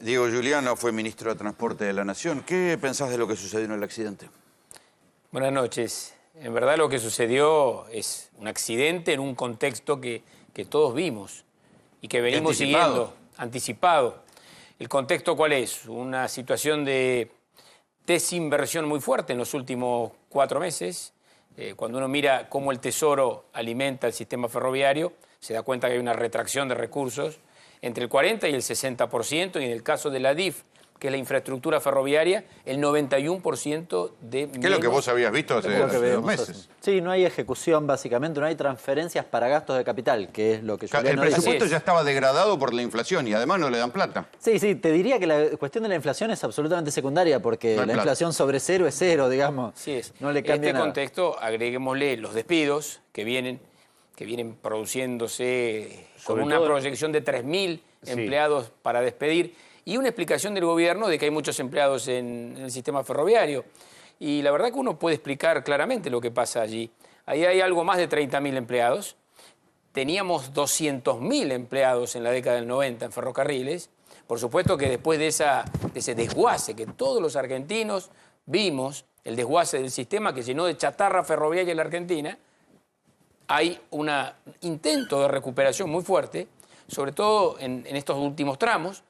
Diego Giuliano fue ministro de Transporte de la Nación. ¿Qué pensás de lo que sucedió en el accidente? Buenas noches. En verdad lo que sucedió es un accidente en un contexto que todos vimos y que venimos siguiendo, anticipado. ¿El contexto cuál es? Una situación de desinversión muy fuerte en los últimos 4 meses. Cuando uno mira cómo el Tesoro alimenta el sistema ferroviario, se da cuenta que hay una retracción de recursos entre el 40 y el 60%, y en el caso de la DIF, que es la infraestructura ferroviaria, el 91% de menos. ¿Qué es lo que vos habías visto hace 2 meses? Sí, no hay ejecución, básicamente, no hay transferencias para gastos de capital, que es lo que yo El presupuesto ya estaba degradado por la inflación y además no le dan plata. Sí, te diría que la cuestión de la inflación es absolutamente secundaria, porque la inflación sobre cero es cero, digamos. Sí es. No le cambia nada. En este contexto, agreguémosle los despidos que vienen produciéndose con una proyección de 3.000 empleados para despedir, y una explicación del gobierno de que hay muchos empleados en el sistema ferroviario. Y la verdad que uno puede explicar claramente lo que pasa allí. Ahí hay algo más de 30.000 empleados. Teníamos 200.000 empleados en la década del 90 en ferrocarriles. Por supuesto que después de ese desguace que todos los argentinos vimos, el desguace del sistema que llenó de chatarra ferroviaria en la Argentina, hay un intento de recuperación muy fuerte, sobre todo en estos últimos tramos,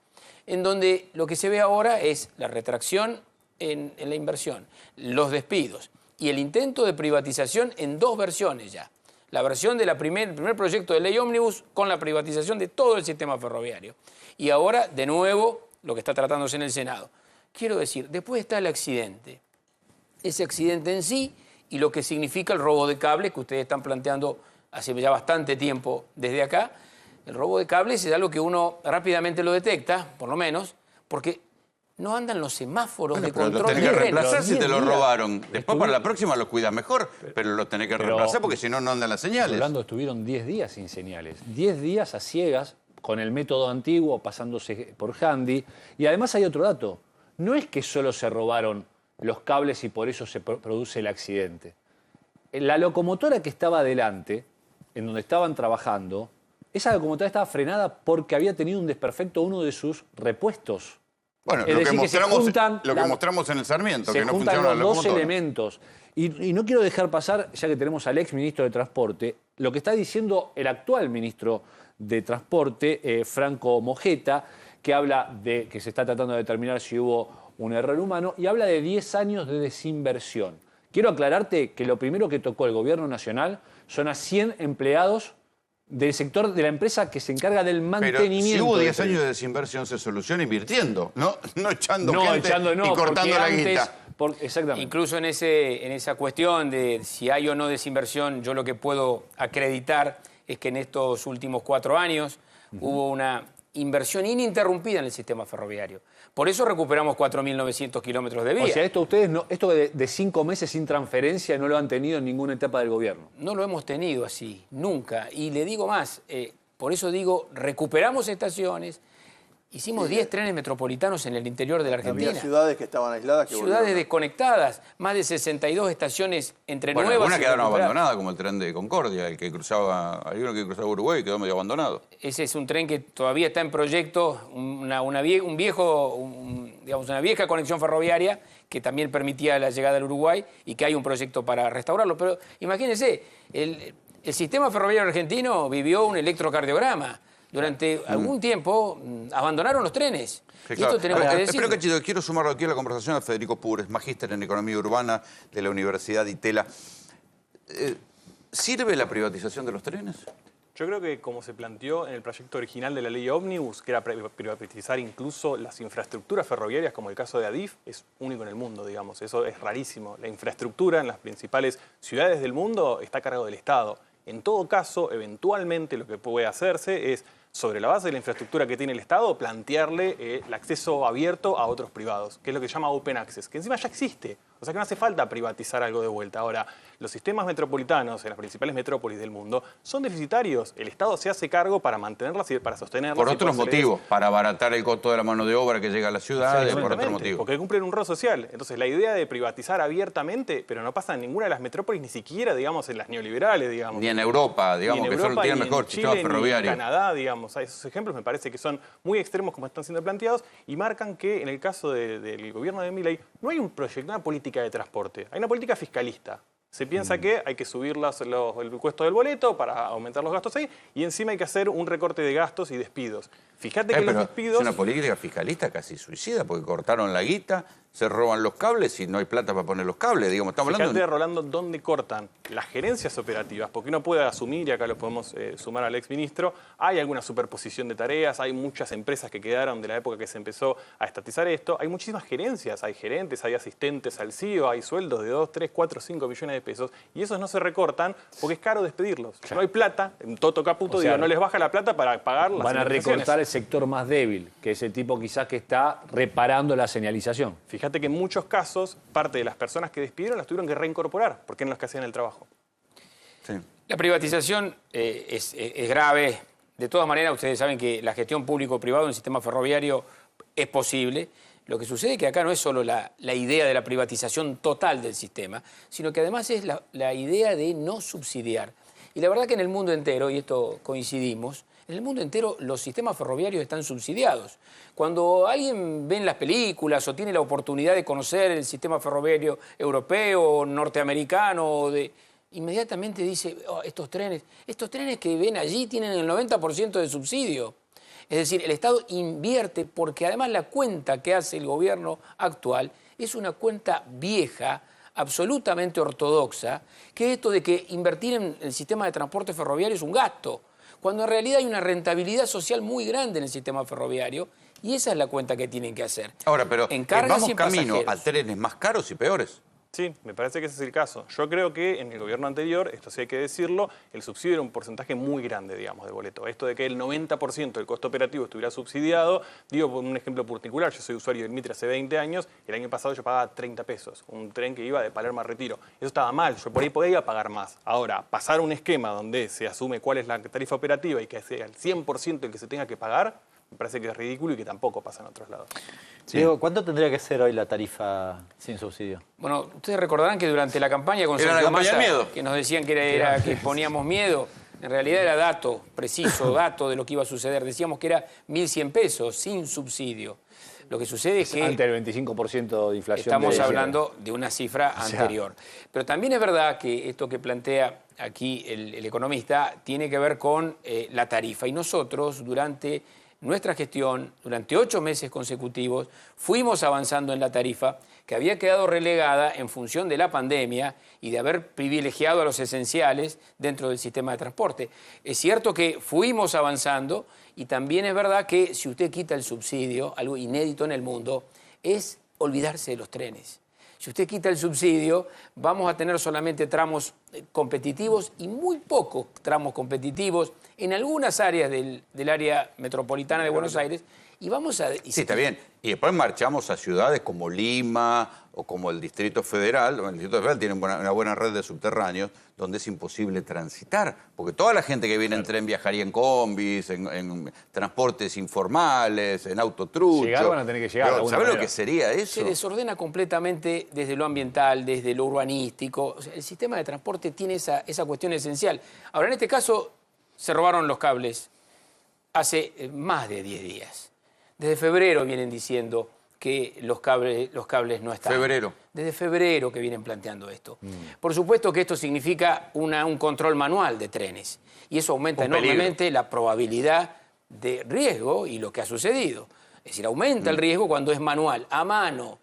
en donde lo que se ve ahora es la retracción en la inversión, los despidos y el intento de privatización en 2 versiones ya. La versión del primer proyecto de ley ómnibus con la privatización de todo el sistema ferroviario. Y ahora, de nuevo, lo que está tratándose en el Senado. Quiero decir, después está el accidente. Ese accidente en sí y lo que significa el robo de cables que ustedes están planteando hace ya bastante tiempo desde acá. El robo de cables es algo que uno rápidamente lo detecta, por lo menos, porque no andan los semáforos de control. Pero los tenés que reemplazar si te lo robaron. Después para la próxima los cuidas mejor, pero los tenés que reemplazar porque si no, no andan las señales. Hablando, estuvieron 10 días sin señales. 10 días a ciegas, con el método antiguo, pasándose por handy. Y además hay otro dato. No es que solo se robaron los cables y por eso se produce el accidente. La locomotora que estaba adelante, en donde estaban trabajando, esa locomotora estaba frenada porque había tenido un desperfecto uno de sus repuestos. Bueno, es decir, lo que mostramos en el Sarmiento, que no funcionan funcionan los 2 elementos. Y no quiero dejar pasar, ya que tenemos al ex ministro de Transporte, lo que está diciendo el actual ministro de Transporte, Franco Mojeta, que habla de que se está tratando de determinar si hubo un error humano, y habla de 10 años de desinversión. Quiero aclararte que lo primero que tocó el gobierno nacional son a 100 empleados del sector de la empresa que se encarga del mantenimiento. Pero si hubo 10 años de desinversión, se soluciona invirtiendo, no echando gente y cortando la guita. Exactamente. Incluso en esa cuestión de si hay o no desinversión, yo lo que puedo acreditar es que en estos últimos 4 años hubo una inversión ininterrumpida en el sistema ferroviario. Por eso recuperamos 4.900 kilómetros de vía. O sea, esto de 5 meses sin transferencia no lo han tenido en ninguna etapa del gobierno. No lo hemos tenido así, nunca. Y le digo más, por eso digo, recuperamos estaciones, hicimos 10 trenes metropolitanos en el interior de la Argentina. Había ciudades que estaban aisladas. Ciudades desconectadas, más de 62 estaciones entre nuevas. Algunas quedaron abandonadas, como el tren de Concordia, hay uno que cruzaba Uruguay y quedó medio abandonado. Ese es un tren que todavía está en proyecto, una vieja conexión ferroviaria que también permitía la llegada al Uruguay y que hay un proyecto para restaurarlo. Pero imagínense, el sistema ferroviario argentino vivió un electrocardiograma. Durante algún tiempo abandonaron los trenes. Sí, y esto tenemos que decir. Espero, Cachito, quiero sumarlo aquí a la conversación a Federico Pures, magíster en Economía Urbana de la Universidad Itela. ¿Sirve la privatización de los trenes? Yo creo que como se planteó en el proyecto original de la ley ómnibus, que era privatizar incluso las infraestructuras ferroviarias, como el caso de ADIF, es único en el mundo, digamos. Eso es rarísimo. La infraestructura en las principales ciudades del mundo está a cargo del Estado. En todo caso, eventualmente lo que puede hacerse es, sobre la base de la infraestructura que tiene el Estado, plantearle el acceso abierto a otros privados, que es lo que se llama Open Access, que encima ya existe. O sea que no hace falta privatizar algo de vuelta. Ahora, los sistemas metropolitanos en las principales metrópolis del mundo son deficitarios. El Estado se hace cargo para mantenerlas y para sostenerlas. Por otros motivos, para abaratar el costo de la mano de obra que llega a las ciudades, por otro motivo. Porque cumplen un rol social. Entonces, la idea de privatizar abiertamente, pero no pasa en ninguna de las metrópolis, ni siquiera, digamos, en las neoliberales, digamos. Ni en Europa, digamos, que solo tienen mejor sistema ferroviario. Ni en Canadá, digamos. Esos ejemplos me parece que son muy extremos como están siendo planteados y marcan que en el caso del gobierno de Milei no hay un proyecto, una política de transporte, hay una política fiscalista. Se piensa que hay que subir el costo del boleto para aumentar los gastos ahí y encima hay que hacer un recorte de gastos y despidos. Fíjate que los despidos... Es una política fiscalista casi suicida porque cortaron la guita, se roban los cables y no hay plata para poner los cables. Digamos, estamos hablando Fíjate, Rolando, dónde cortan las gerencias operativas, porque uno puede asumir, y acá lo podemos sumar al exministro, hay alguna superposición de tareas, hay muchas empresas que quedaron de la época que se empezó a estatizar esto, hay muchísimas gerencias, hay gerentes, hay asistentes al CEO, hay sueldos de 2, 3, 4, 5 millones de pesos, y esos no se recortan porque es caro despedirlos. No hay plata, en Toto Caputo, no les baja la plata para pagar las van a recortar el sector más débil, que es el tipo quizás que está reparando la señalización. Fíjate que en muchos casos, parte de las personas que despidieron las tuvieron que reincorporar, porque eran los que hacían el trabajo. Sí. La privatización es grave. De todas maneras, ustedes saben que la gestión público-privado en el sistema ferroviario es posible. Lo que sucede es que acá no es solo la idea de la privatización total del sistema, sino que además es la idea de no subsidiar. Y la verdad que en el mundo entero, y esto coincidimos, en el mundo entero los sistemas ferroviarios están subsidiados. Cuando alguien ve en las películas o tiene la oportunidad de conocer el sistema ferroviario europeo, norteamericano, inmediatamente dice, oh, estos trenes que ven allí tienen el 90% de subsidio. Es decir, el Estado invierte porque además la cuenta que hace el gobierno actual es una cuenta vieja, absolutamente ortodoxa, que esto de que invertir en el sistema de transporte ferroviario es un gasto, cuando en realidad hay una rentabilidad social muy grande en el sistema ferroviario y esa es la cuenta que tienen que hacer. Ahora, pero vamos camino a trenes más caros y peores. Sí, me parece que ese es el caso. Yo creo que en el gobierno anterior, esto sí hay que decirlo, el subsidio era un porcentaje muy grande, digamos, de boleto. Esto de que el 90% del costo operativo estuviera subsidiado, digo por un ejemplo particular, yo soy usuario del Mitre hace 20 años, el año pasado yo pagaba 30 pesos, un tren que iba de Palermo a Retiro. Eso estaba mal, yo por ahí podía pagar más. Ahora, pasar un esquema donde se asume cuál es la tarifa operativa y que sea el 100% el que se tenga que pagar, me parece que es ridículo y que tampoco pasa en otros lados. Sí. Diego, ¿cuánto tendría que ser hoy la tarifa sin subsidio? Bueno, ustedes recordarán que durante la campaña con Sergio Massa, que nos decían que que poníamos miedo, en realidad era dato preciso, dato de lo que iba a suceder. Decíamos que era 1.100 pesos sin subsidio. Lo que sucede es que... Ante el 25% de inflación. Estamos hablando de una cifra anterior. Pero también es verdad que esto que plantea aquí el economista tiene que ver con la tarifa. Y nosotros, durante nuestra gestión, durante 8 meses consecutivos, fuimos avanzando en la tarifa que había quedado relegada en función de la pandemia y de haber privilegiado a los esenciales dentro del sistema de transporte. Es cierto que fuimos avanzando y también es verdad que si usted quita el subsidio, algo inédito en el mundo, es olvidarse de los trenes. Si usted quita el subsidio, vamos a tener solamente tramos competitivos y muy pocos tramos competitivos en algunas áreas del área metropolitana de Buenos Aires. Y vamos a... Sí, está bien. Y después marchamos a ciudades como Lima o como el Distrito Federal. El Distrito Federal tiene una buena red de subterráneos donde es imposible transitar. Porque toda la gente que viene en tren viajaría en combis, en transportes informales, en autotrucho. Llegar van a tener que llegar. ¿Sabés lo que sería eso? Se desordena completamente desde lo ambiental, desde lo urbanístico. O sea, el sistema de transporte tiene esa cuestión esencial. Ahora, en este caso, se robaron los cables hace más de 10 días. Desde febrero vienen diciendo que los cables no están. Febrero. Desde febrero que vienen planteando esto. Por supuesto que esto significa un control manual de trenes. Y eso aumenta enormemente la probabilidad de riesgo y lo que ha sucedido. Es decir, aumenta el riesgo cuando es manual, a mano.